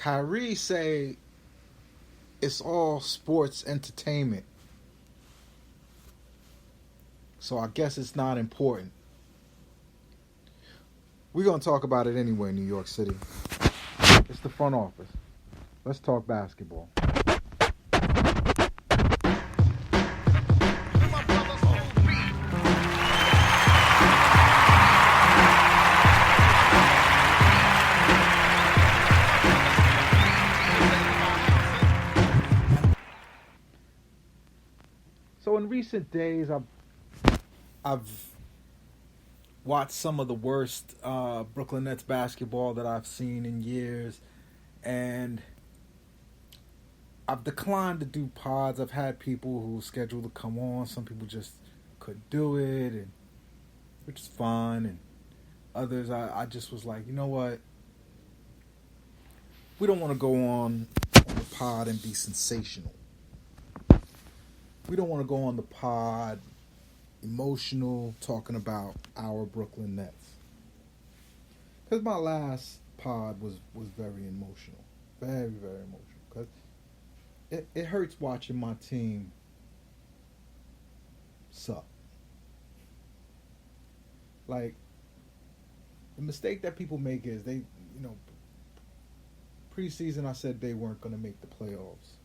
Kyrie say it's all sports entertainment. So I guess it's not important. We're going to talk about it anyway, New York City. It's the front office. Let's talk basketball. So in recent days, I've watched some of the worst Brooklyn Nets basketball that I've seen in years, and I've declined to do pods. I've had people who scheduled to come on. Some people just couldn't do it, and which is fine. And others, I just was like, you know what? We don't want to go on the pod and be sensational. We don't want to go on the pod emotional, talking about our Brooklyn Nets. Because my last pod was very emotional. Very, very emotional. Because it hurts watching my team suck. Like, the mistake that people make is preseason I said they weren't going to make the playoffs.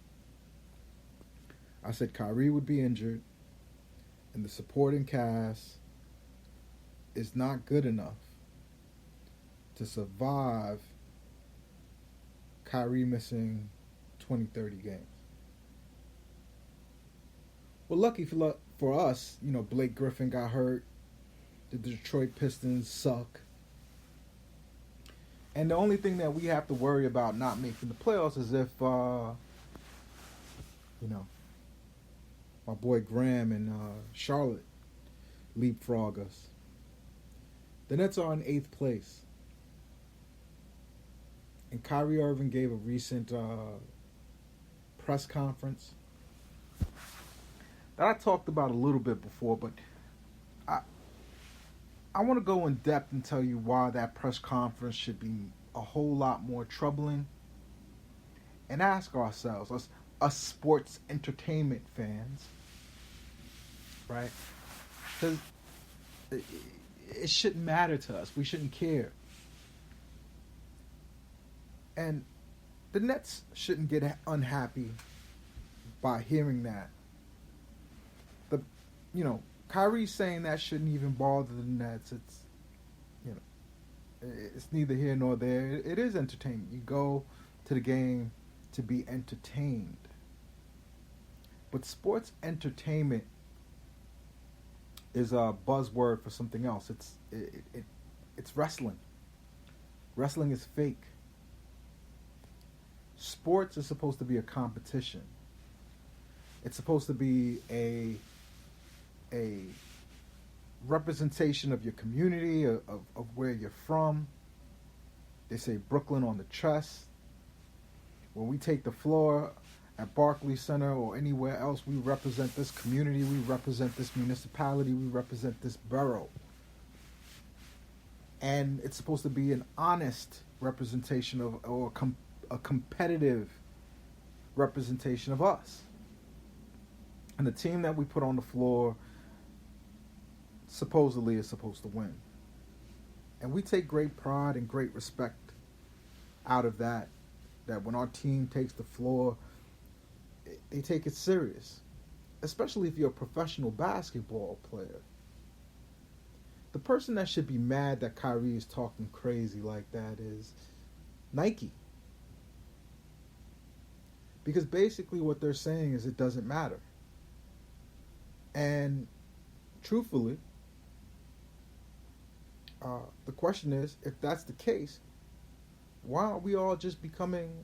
I said Kyrie would be injured, and the supporting cast is not good enough to survive Kyrie missing 20, 30 games. Well, lucky for us, Blake Griffin got hurt. The Detroit Pistons suck. And the only thing that we have to worry about not making the playoffs is if, my boy Graham and Charlotte leapfrog us. The Nets are in 8th place. And Kyrie Irving gave a recent press conference that I talked about a little bit before, but I want to go in depth and tell you why that press conference should be a whole lot more troubling, and ask ourselves, us sports entertainment fans, right? Because it shouldn't matter to us. We shouldn't care. And the Nets shouldn't get unhappy by hearing that. Kyrie saying that shouldn't even bother the Nets. It's neither here nor there. It is entertainment. You go to the game to be entertained. But sports entertainment is a buzzword for something else. It's wrestling. Wrestling is fake. Sports is supposed to be a competition. It's supposed to be a representation of your community, of where you're from. They say Brooklyn on the chest. When we take the floor at Barclays Center or anywhere else, we represent this community, we represent this municipality, we represent this borough. And it's supposed to be an honest representation or a competitive representation of us. And the team that we put on the floor supposedly is supposed to win. And we take great pride and great respect out of that when our team takes the floor, they take it serious. Especially if you're a professional basketball player. The person that should be mad that Kyrie is talking crazy like that is Nike. Because basically what they're saying is it doesn't matter. And truthfully, the question is, if that's the case, why aren't we all just becoming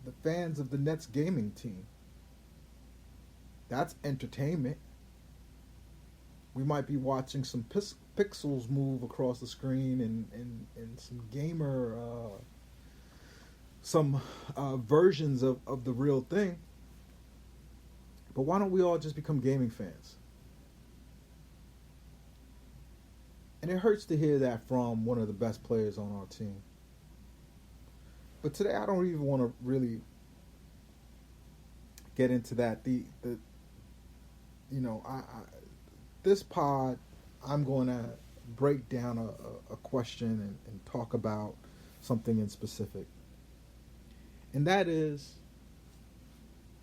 the fans of the Nets gaming team? That's entertainment. We might be watching some pixels move across the screen and some gamer, some versions of the real thing. But why don't we all just become gaming fans? And it hurts to hear that from one of the best players on our team. But today I don't even want to really get into that. The I this pod, I'm going to break down a question and talk about something in specific. And that is,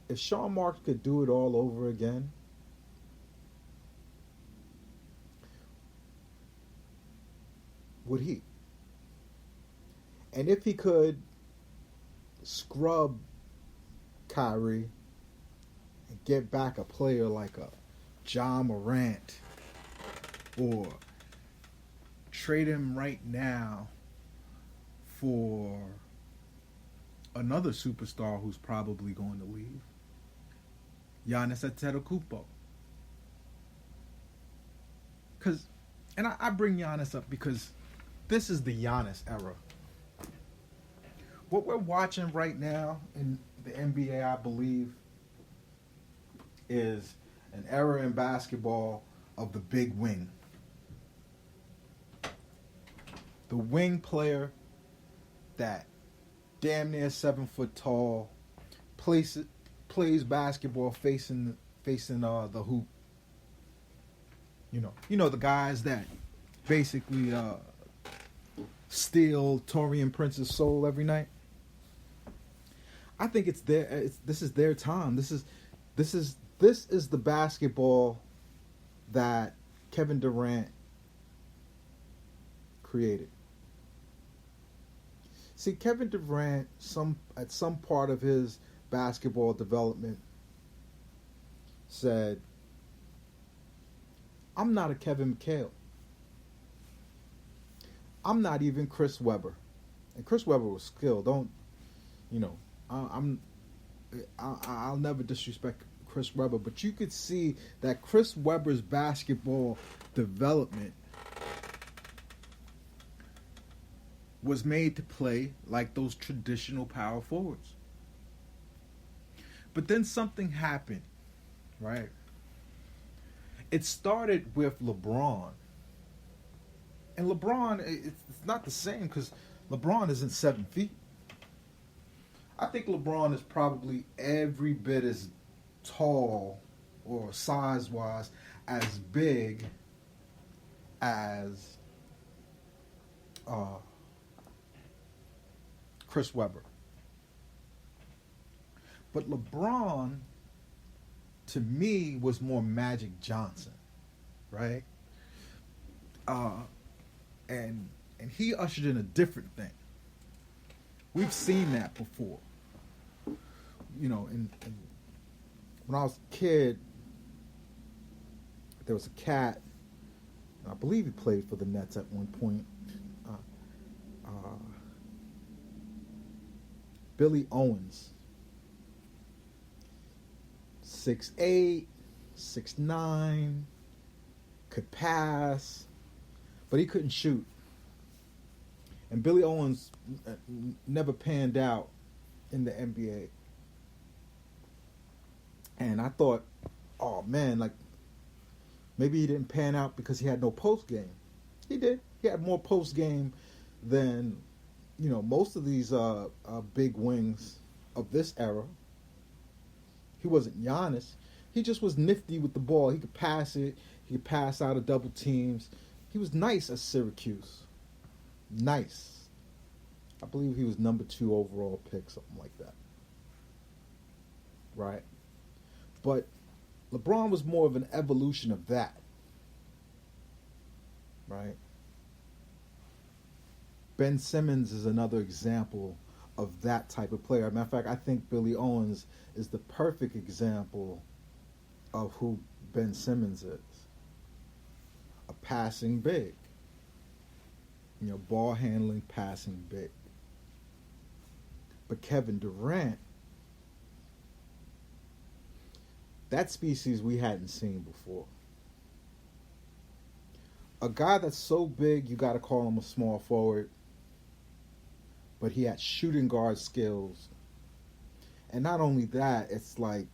if Sean Marks could do it all over again, would he? And if he could scrub Kyrie and get back a player like a John Morant, or trade him right now for another superstar who's probably going to leave, Giannis Antetokounmpo. I bring Giannis up because this is the Giannis era. What we're watching right now in the NBA, I believe, is an era in basketball of the big wing. The wing player that damn near 7 foot tall, plays basketball facing the hoop. You know the guys that basically steal Torian Prince's soul every night. I think this is their time. This is the basketball that Kevin Durant created. See, Kevin Durant, at some part of his basketball development, said, "I'm not a Kevin McHale. I'm not even Chris Webber." And Chris Webber was skilled. I'll never disrespect Chris Webber, but you could see that Chris Webber's basketball development was made to play like those traditional power forwards. But then something happened, right? It started with LeBron. And LeBron, it's not the same because LeBron isn't 7 feet. I think LeBron is probably every bit as tall or size-wise as big as Chris Webber. But LeBron, to me, was more Magic Johnson, right? And he ushered in a different thing. We've seen that before. And when I was a kid, there was a cat. I believe he played for the Nets at one point. Billy Owens. 6'8", 6'9", could pass, but he couldn't shoot. And Billy Owens never panned out in the NBA. And I thought, oh man, like maybe he didn't pan out because he had no post game. He did. He had more post game than most of these big wings of this era. He wasn't Giannis. He just was nifty with the ball. He could pass it. He could pass out of double teams. He was nice at Syracuse. Nice. I believe he was number 2 overall pick, something like that. Right? But LeBron was more of an evolution of that. Right? Ben Simmons is another example of that type of player. As a matter of fact, I think Billy Owens is the perfect example of who Ben Simmons is. A passing big. Ball handling, passing big. But Kevin Durant, that species we hadn't seen before. A guy that's so big, you got to call him a small forward. But he had shooting guard skills. And not only that, it's like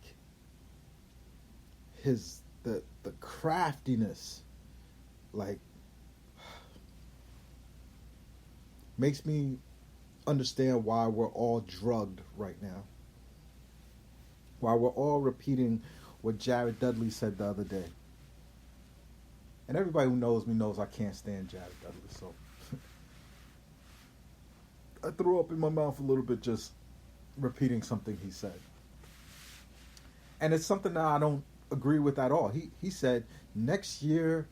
the craftiness, like, makes me understand why we're all drugged right now. Why we're all repeating what Jared Dudley said the other day. And everybody who knows me knows I can't stand Jared Dudley, so I threw up in my mouth a little bit just repeating something he said. And it's something that I don't agree with at all. He said, next year,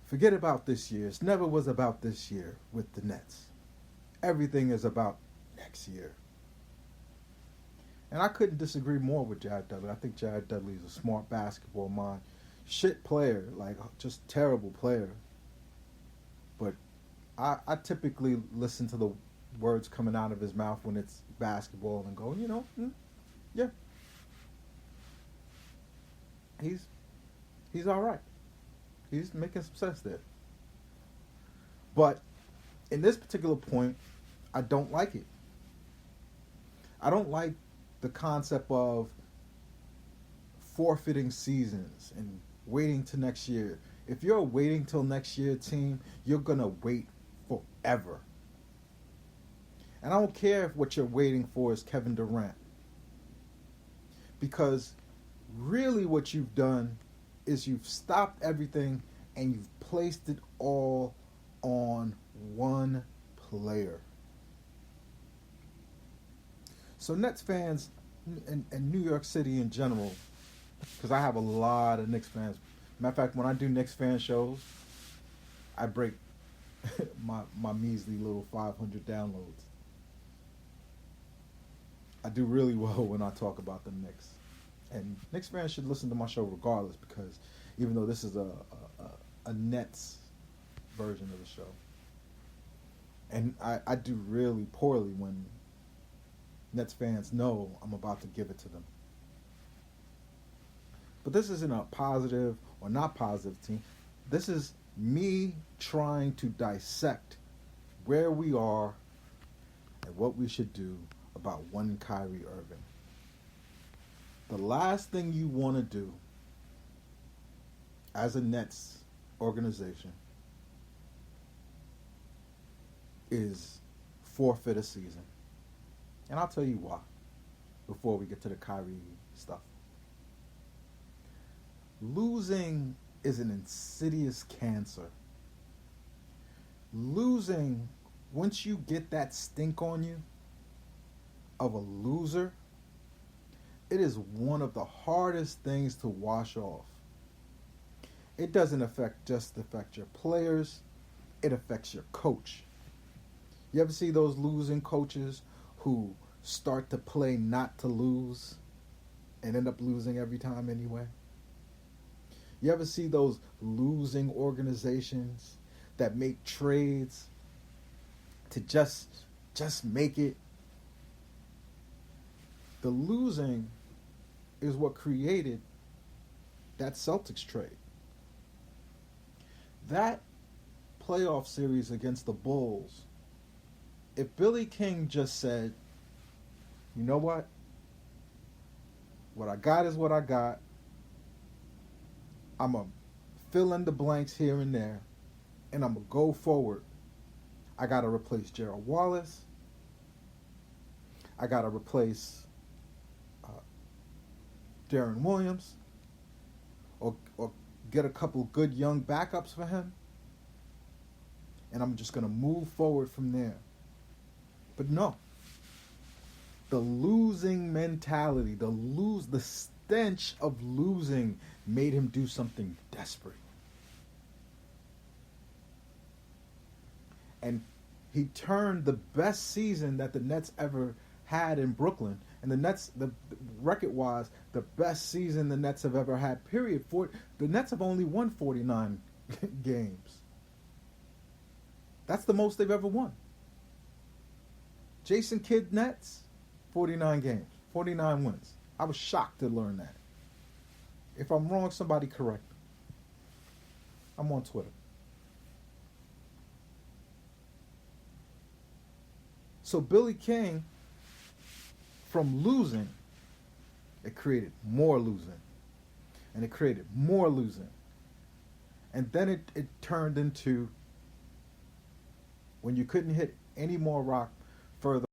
forget about this year. It never was about this year with the Nets. Everything is about next year. And I couldn't disagree more with Jared Dudley. I think Jared Dudley is a smart basketball mind. Shit player, like just terrible player. But I typically listen to the words coming out of his mouth when it's basketball and go, yeah. He's all right. He's making some sense there. But in this particular point, I don't like it. I don't like the concept of forfeiting seasons and waiting to next year. If you're waiting till next year, team, you're going to wait forever. And I don't care if what you're waiting for is Kevin Durant. Because really what you've done is you've stopped everything and you've placed it all on one player. So Nets fans and New York City in general, because I have a lot of Knicks fans. Matter of fact, when I do Knicks fan shows, I break my measly little 500 downloads. I do really well when I talk about the Knicks. And Knicks fans should listen to my show regardless, because even though this is a Nets version of the show, and I do really poorly when Nets fans know I'm about to give it to them. But this isn't a positive or not positive team. This is me trying to dissect where we are and what we should do about one Kyrie Irving. The last thing you want to do as a Nets organization is forfeit a season. And I'll tell you why before we get to the Kyrie stuff. Losing is an insidious cancer. Losing, once you get that stink on you of a loser, it is one of the hardest things to wash off. It doesn't just affect your players, it affects your coach. You ever see those losing coaches who start to play not to lose and end up losing every time anyway? You ever see those losing organizations that make trades to just make it? The losing is what created that Celtics trade. That playoff series against the Bulls, if Billy King just said, you know what I got is what I got. I'm going to fill in the blanks here and there, and I'm going to go forward. I got to replace Gerald Wallace. I got to replace Darren Williams, or get a couple good young backups for him, and I'm just going to move forward from there. But no, the losing mentality, the stench of losing made him do something desperate. And he turned the best season that the Nets ever had in Brooklyn, and the Nets, the record-wise, the best season the Nets have ever had, period. The Nets have only won 49 games. That's the most they've ever won. Jason Kidd Nets, 49 games, 49 wins. I was shocked to learn that. If I'm wrong, somebody correct me. I'm on Twitter. So Billy King, from losing, it created more losing. And it created more losing. And then it turned into, when you couldn't hit any more rock further